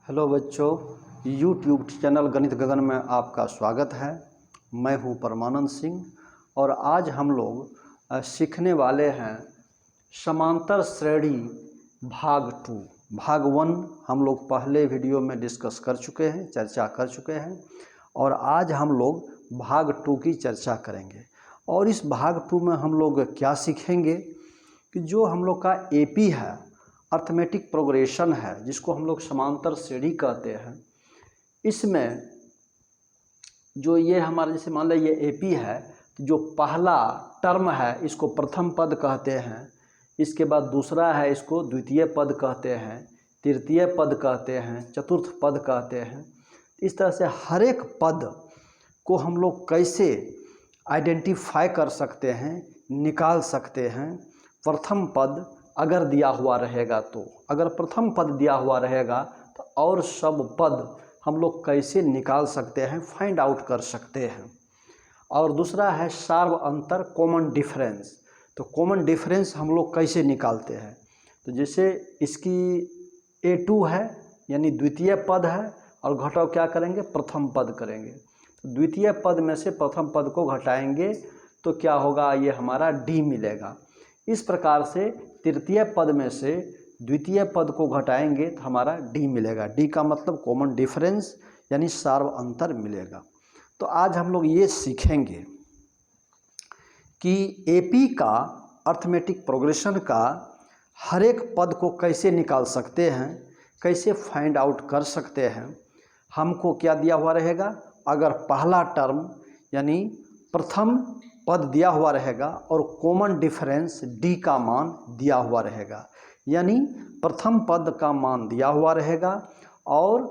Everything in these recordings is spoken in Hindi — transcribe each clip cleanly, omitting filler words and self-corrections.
हेलो बच्चों, यूट्यूब चैनल गणित गगन में आपका स्वागत है। मैं हूं परमानंद सिंह और आज हम लोग सीखने वाले हैं समांतर श्रेणी भाग 2। भाग 1 हम लोग पहले वीडियो में डिस्कस कर चुके हैं, चर्चा कर चुके हैं और आज हम लोग भाग 2 की चर्चा करेंगे। और इस भाग 2 में हम लोग क्या सीखेंगे कि जो हम लोग का एपी है, अर्थमेटिक प्रोग्रेशन है, जिसको हम लोग समांतर श्रेणी कहते हैं, इसमें जो ये हमारा जैसे मान लो ये एपी है, तो जो पहला टर्म है इसको प्रथम पद कहते हैं, इसके बाद दूसरा है इसको द्वितीय पद कहते हैं, तृतीय पद कहते हैं, चतुर्थ पद कहते हैं। इस तरह से हर एक पद को हम लोग कैसे आइडेंटिफाई कर सकते हैं, निकाल सकते हैं। प्रथम पद अगर दिया हुआ रहेगा तो, अगर प्रथम पद दिया हुआ रहेगा तो और सब पद हम लोग कैसे निकाल सकते हैं, फाइंड आउट कर सकते हैं। और दूसरा है सार्व अंतर, कॉमन डिफरेंस। तो कॉमन डिफरेंस हम लोग कैसे निकालते हैं, तो जैसे इसकी A2 है यानी द्वितीय पद है और घटाव क्या करेंगे, प्रथम पद करेंगे। तो द्वितीय पद में से प्रथम पद को घटाएंगे तो क्या होगा, ये हमारा D मिलेगा। इस प्रकार से तृतीय पद में से द्वितीय पद को घटाएंगे तो हमारा D मिलेगा। D का मतलब कॉमन डिफरेंस यानी सार्व अंतर मिलेगा। तो आज हम लोग ये सीखेंगे कि एपी का, अर्थमेटिक प्रोग्रेशन का, हर एक पद को कैसे निकाल सकते हैं, कैसे फाइंड आउट कर सकते हैं। हमको क्या दिया हुआ रहेगा, अगर पहला टर्म यानी प्रथम पद दिया हुआ रहेगा और कॉमन डिफरेंस D का मान दिया हुआ रहेगा, यानी प्रथम पद का मान दिया हुआ रहेगा और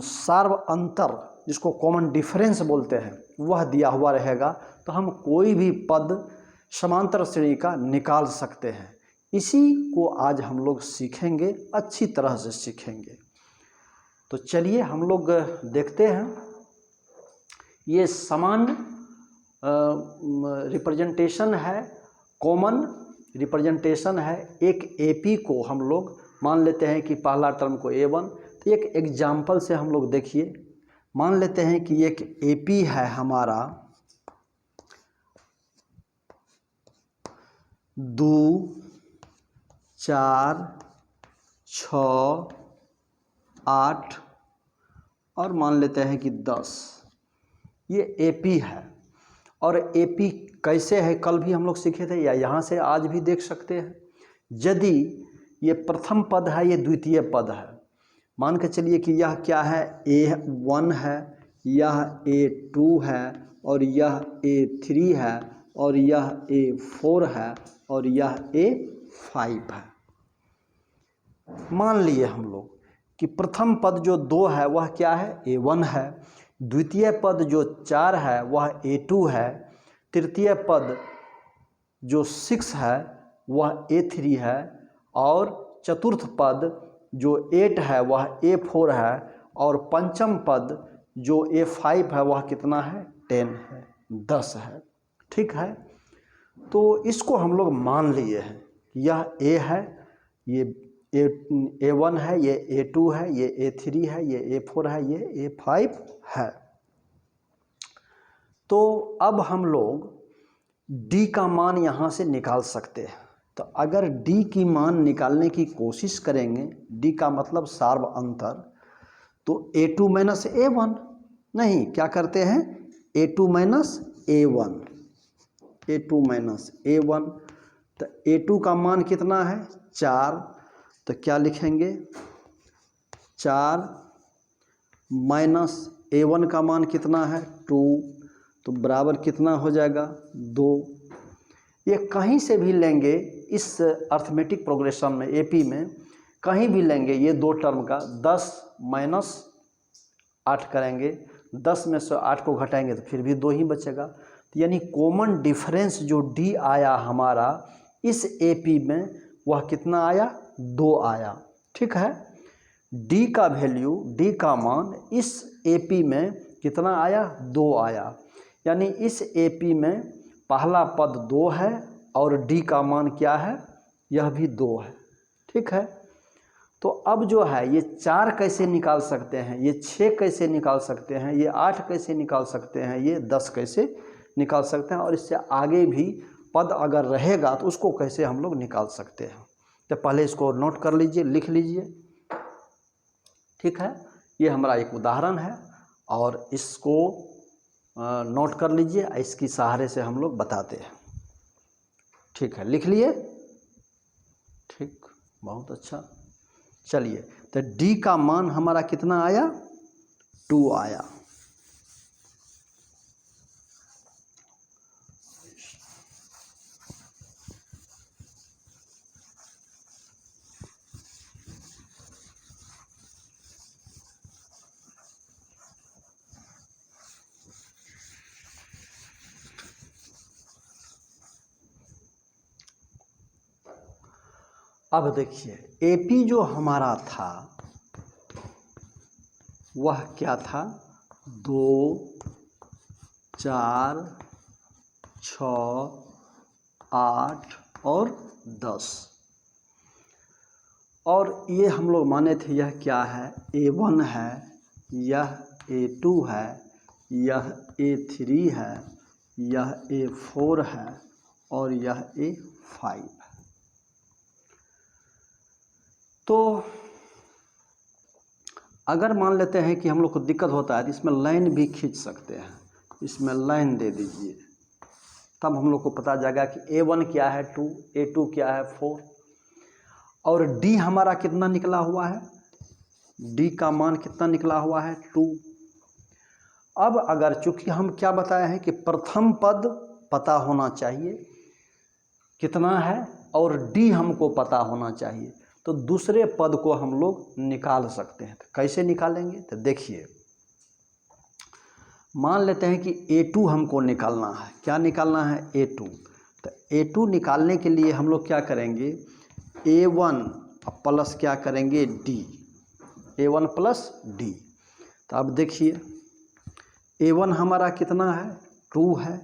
सार्व अंतर जिसको कॉमन डिफरेंस बोलते हैं वह दिया हुआ रहेगा, तो हम कोई भी पद समांतर श्रेणी का निकाल सकते हैं। इसी को आज हम लोग सीखेंगे, अच्छी तरह से सीखेंगे। तो चलिए हम लोग देखते हैं। ये समान रिप्रेजेंटेशन है, कॉमन रिप्रेजेंटेशन है। एक एपी को हम लोग मान लेते हैं कि पहला टर्म को A1, तो एक एग्जाम्पल से हम लोग देखिए, मान लेते हैं कि एक एपी है हमारा 2, 4, 6, 8 और मान लेते हैं कि 10। ये एपी है और एपी कैसे है कल भी हम लोग सीखे थे या यहाँ से आज भी देख सकते हैं। यदि ये प्रथम पद है, ये द्वितीय पद है, मान के चलिए कि यह क्या है, A1 है, यह A2 है और यह A3 है और यह A4 है और यह A5 है। मान लिए हम लोग कि प्रथम पद जो 2 है वह क्या है, A1 है, द्वितीय पद जो 4 है वह A2 है, तृतीय पद जो 6 है वह A3 है और चतुर्थ पद जो 8 है वह A4 है और पंचम पद जो A5 है वह कितना है, 10 है, 10 है। ठीक है, तो इसको हम लोग मान लिए हैं कि यह A है, ये A1 है, ये A2 है, ये A3 है, ये A4 है, ये A5 है। तो अब हम लोग D का मान यहाँ से निकाल सकते हैं। तो अगर D की मान निकालने की कोशिश करेंगे, D का मतलब सार्व अंतर, तो A2 माइनस A1, नहीं क्या करते हैं, A2 minus A1, A2 minus A1। तो A2 का मान कितना है, 4, तो क्या लिखेंगे, 4 माइनस A1 का मान कितना है, 2, तो बराबर कितना हो जाएगा, 2। ये कहीं से भी लेंगे इस अर्थमेटिक प्रोग्रेशन में, एपी में कहीं भी लेंगे ये दो टर्म का 10 माइनस 8 करेंगे, 10 में से 8 को घटाएंगे तो फिर भी 2 ही बचेगा। तो यानी कॉमन डिफरेंस जो D आया हमारा इस एपी में वह कितना आया, 2 आया। ठीक है, D का वैल्यू, D का मान इस एपी में कितना आया, 2 आया। यानी इस एपी में पहला पद 2 है और D का मान क्या है, यह भी 2 है। ठीक है, तो अब जो है ये 4 कैसे निकाल सकते हैं, ये 6 कैसे निकाल सकते हैं, ये 8 कैसे निकाल सकते हैं, ये 10 कैसे निकाल सकते हैं, और इससे आगे भी पद अगर रहेगा तो उसको कैसे हम लोग निकाल सकते हैं। तो पहले इसको नोट कर लीजिए, लिख लीजिए, ठीक है। ये हमारा एक उदाहरण है और इसको नोट कर लीजिए, इसकी सहारे से हम लोग बताते हैं, ठीक है। लिख लिए, ठीक, बहुत अच्छा। चलिए, तो d का मान हमारा कितना आया, 2 आया। अब देखिए AP जो हमारा था वह क्या था, 2, 4, 6, 8 और 10। और ये हम लोग माने थे यह क्या है, A1 है, यह A2 है, यह A3 है, यह A4 है और यह A5 है। तो अगर मान लेते हैं कि हम लोग को दिक्कत होता है तो इसमें लाइन भी खींच सकते हैं, इसमें लाइन दे दीजिए, तब हम लोग को पता जाएगा कि A1 क्या है 2, A2 क्या है 4 और D हमारा कितना निकला हुआ है, D का मान कितना निकला हुआ है 2। अब अगर चूंकि हम क्या बताए हैं कि प्रथम पद पता होना चाहिए कितना है और D हमको पता होना चाहिए, तो दूसरे पद को हम लोग निकाल सकते हैं। तो कैसे निकालेंगे, तो देखिए, मान लेते हैं कि A2 हमको निकालना है। क्या निकालना है, A2। तो A2 निकालने के लिए हम लोग क्या करेंगे, A1 प्लस क्या करेंगे D, A1 प्लस D। तो अब देखिए A1 हमारा कितना है, 2 है,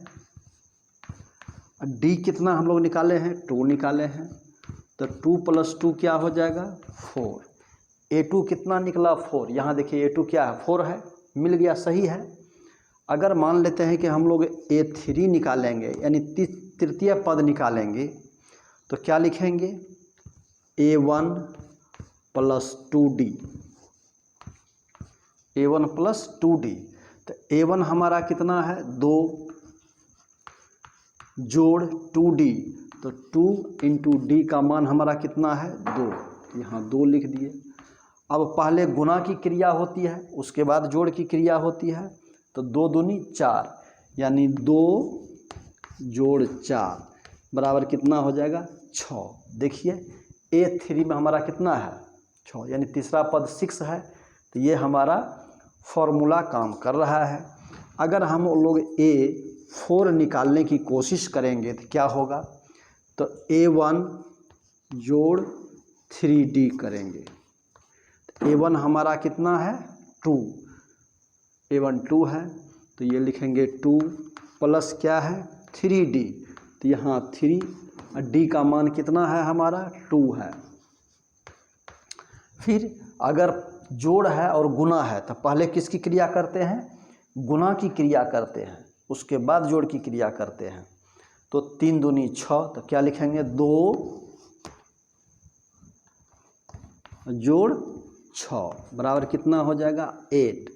D कितना हम लोग निकाले हैं, 2 निकाले हैं, तो 2 + 2 क्या हो जाएगा 4। A2 कितना निकला 4, यहाँ देखिए A2 क्या है 4 है, मिल गया, सही है। अगर मान लेते हैं कि हम लोग A3 निकालेंगे यानी तृतीय पद निकालेंगे तो क्या लिखेंगे, A1 + 2D, A1 + 2D। तो A1 हमारा कितना है 2 जोड़ 2D, तो 2 × D का मान हमारा कितना है 2, यहाँ 2 लिख दिए। अब पहले गुणा की क्रिया होती है, उसके बाद जोड़ की क्रिया होती है, तो 2 दूनी 4 यानी 2 जोड़ 4 बराबर कितना हो जाएगा 6। देखिए A3 में हमारा कितना है 6, यानी तीसरा पद 6 है, तो ये हमारा फॉर्मूला काम कर रहा है। अगर हम लोग A4 निकालने की कोशिश करेंगे तो क्या होगा, तो A1 जोड़ 3D करेंगे, A1 हमारा कितना है 2, A1 2 है, तो ये लिखेंगे 2 प्लस क्या है 3D, तो यहाँ 3 और D का मान कितना है हमारा 2 है। फिर अगर जोड़ है और गुना है तो पहले किसकी क्रिया करते हैं, गुना की क्रिया करते हैं, उसके बाद जोड़ की क्रिया करते हैं। तो 3 दूनी 6, तो क्या लिखेंगे 2 जोड़ 6 बराबर कितना हो जाएगा 8।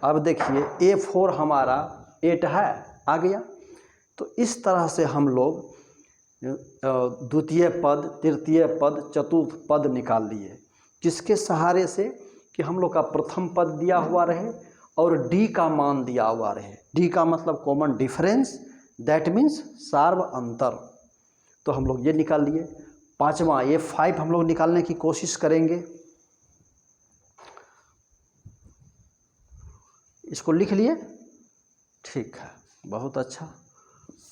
अब देखिए A4 हमारा 8 है, आ गया। तो इस तरह से हम लोग द्वितीय पद, तृतीय पद, चतुर्थ पद निकाल लिए। किसके सहारे से, कि हम लोग का प्रथम पद दिया हुआ रहे और D का मान दिया हुआ रहे। D का मतलब कॉमन डिफरेंस, दैट मीन्स सार्व अंतर। तो हम लोग ये निकाल लिए। पांचवा A5 हम लोग निकालने की कोशिश करेंगे। इसको लिख लिए, ठीक है, बहुत अच्छा।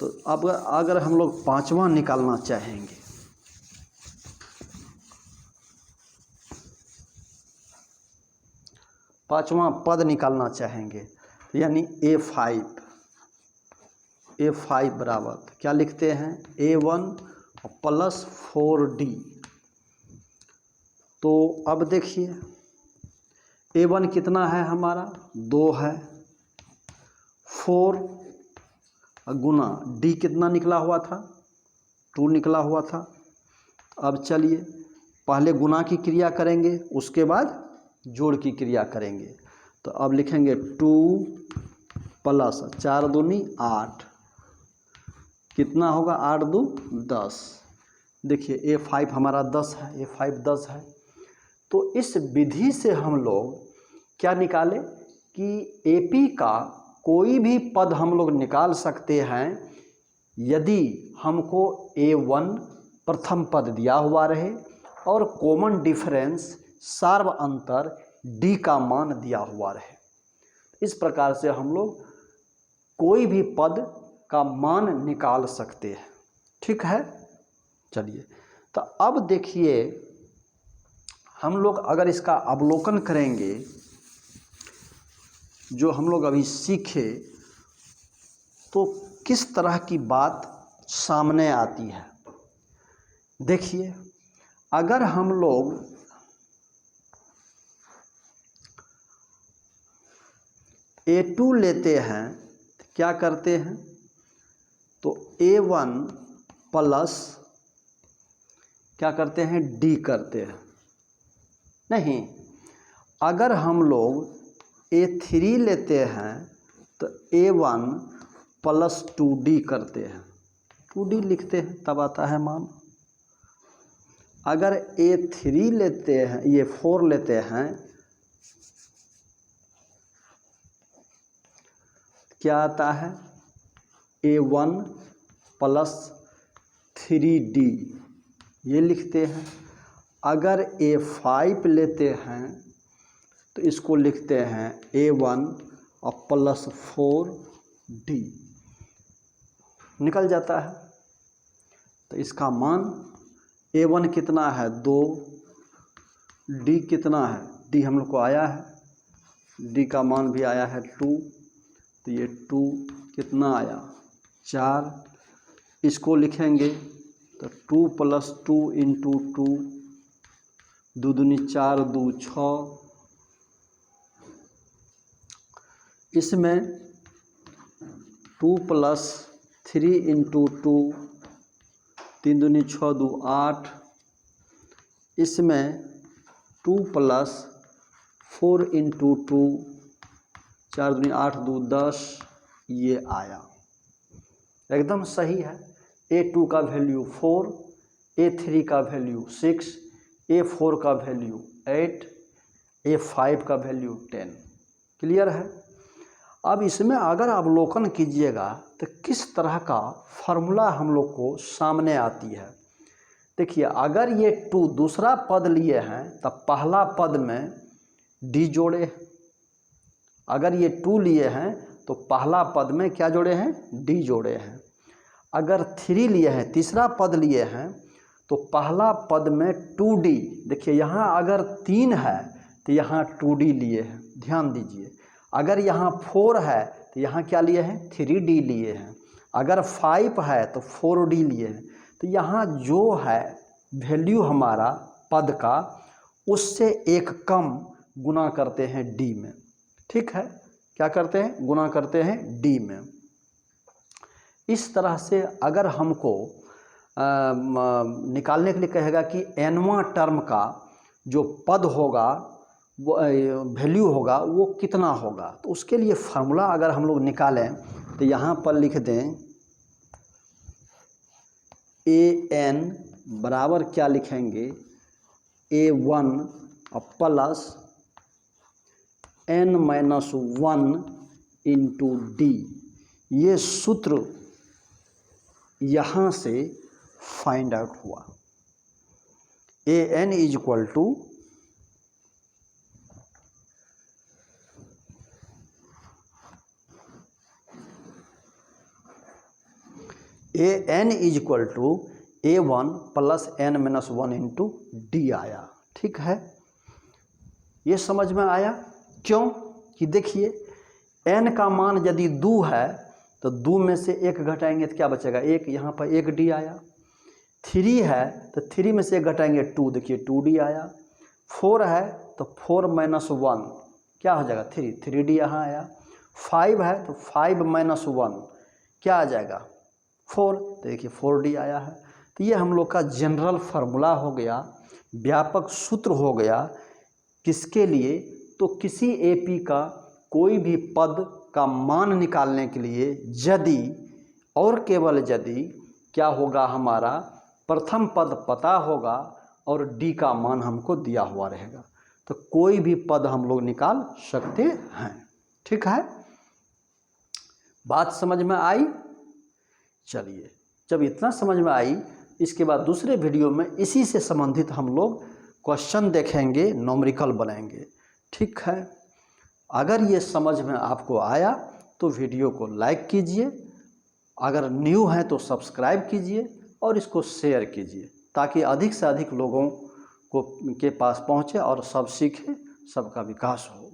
तो अब अगर हम लोग पांचवा निकालना चाहेंगे, पांचवा पद निकालना चाहेंगे, यानी A5 बराबर क्या लिखते हैं A1 + 4D तो अब देखिए A1 कितना है हमारा 2 है, 4 गुना D कितना निकला हुआ था 2 निकला हुआ था। अब चलिए पहले गुना की क्रिया करेंगे, उसके बाद जोड़ की क्रिया करेंगे। तो अब लिखेंगे 2 प्लस 4 दूनी 8 कितना होगा 8 2 10। देखिए A5 हमारा 10 है, A5 10 है। तो इस विधि से हम लोग क्या निकाले कि AP का कोई भी पद हम लोग निकाल सकते हैं यदि हमको A1 प्रथम पद दिया हुआ रहे और कॉमन डिफरेंस सार्व अंतर D का मान दिया हुआ रहे। इस प्रकार से हम लोग कोई भी पद का मान निकाल सकते हैं। ठीक है, चलिए तो अब देखिए हम लोग अगर इसका अवलोकन करेंगे, जो हम लोग अभी सीखे, तो किस तरह की बात सामने आती है। देखिए अगर हम लोग A2 लेते हैं तो क्या करते हैं, तो A1 प्लस क्या करते हैं D करते हैं। नहीं, अगर हम लोग A3 लेते हैं तो A1 प्लस 2D करते हैं, 2D लिखते हैं तब आता है मान। अगर A3 लेते हैं, ये 4 लेते हैं, क्या आता है A1 प्लस 3D ये लिखते हैं। अगर A5 लेते हैं तो इसको लिखते हैं A1 और प्लस 4D निकल जाता है। तो इसका मान A1 कितना है 2, D कितना है, D हम लोग को आया है, D का मान भी आया है 2, तो ये 2 कितना आया 4। इसको लिखेंगे तो 2 प्लस 2 इंटू 2, 2 दूनी 4 2 6। इसमें 2 प्लस 3 इंटू 2, 3 दूनी 6 2 8। इसमें 2 प्लस 4 इंटू 2, 4 दूनी 8 2 10, ये आया एकदम सही है। A2 का वैल्यू 4, A3 का वैल्यू 6, A4 का वैल्यू 8, A5 का वैल्यू 10। क्लियर है। अब इसमें अगर अवलोकन कीजिएगा तो किस तरह का फार्मूला हम लोग को सामने आती है। देखिए अगर ये 2 दूसरा पद लिए हैं तब पहला पद में D जोड़े, अगर ये 2 लिए हैं तो पहला पद में क्या जोड़े हैं D जोड़े हैं। अगर 3 लिए हैं, तीसरा पद लिए हैं, तो पहला पद में 2D, देखिए यहाँ अगर 3 है तो यहाँ 2D लिए हैं, ध्यान दीजिए। अगर यहाँ 4 है तो यहाँ क्या लिए हैं 3D लिए हैं। अगर 5 है तो 4D लिए हैं। तो यहाँ जो है वैल्यू हमारा पद का उससे एक कम गुना करते हैं D में। ठीक है, क्या करते हैं गुना करते हैं D में। इस तरह से अगर हमको निकालने के लिए कहेगा कि nवां टर्म का जो पद होगा वो वैल्यू होगा वो कितना होगा, तो उसके लिए फार्मूला अगर हम लोग निकालें तो यहाँ पर लिख दें an बराबर क्या लिखेंगे A1 plus n-1 into D। ये सूत्र यहाँ से फाइंड आउट हुआ। an is equal to A1 plus n-1 into D आया। ठीक है, ये समझ में आया। क्यों कि देखिए n का मान यदि 2 है तो 2 में से 1 घटाएंगे तो क्या बचेगा 1, यहाँ पर 1D आया। 3 है तो 3 में से 1 घटाएंगे 2, देखिए 2D आया। 4 है तो 4 - 1 क्या हो जाएगा 3, 3D यहाँ आया। 5 है तो 5 - 1 क्या आ जाएगा 4, तो देखिए 4D आया है। तो ये हम लोग का जनरल फार्मूला हो गया, व्यापक सूत्र हो गया। किसके लिए? तो किसी एपी का कोई भी पद का मान निकालने के लिए यदि और केवल यदि क्या होगा, हमारा प्रथम पद पता होगा और डी का मान हमको दिया हुआ रहेगा, तो कोई भी पद हम लोग निकाल सकते हैं। ठीक है, बात समझ में आई? चलिए, जब इतना समझ में आई, इसके बाद दूसरे वीडियो में इसी से संबंधित हम लोग क्वेश्चन देखेंगे, न्यूमेरिकल बनाएंगे। ठीक है, अगर ये समझ में आपको आया तो वीडियो को लाइक कीजिए, अगर न्यू हैं तो सब्सक्राइब कीजिए और इसको शेयर कीजिए ताकि अधिक से अधिक लोगों को के पास पहुँचे और सब सीखें, सबका विकास हो।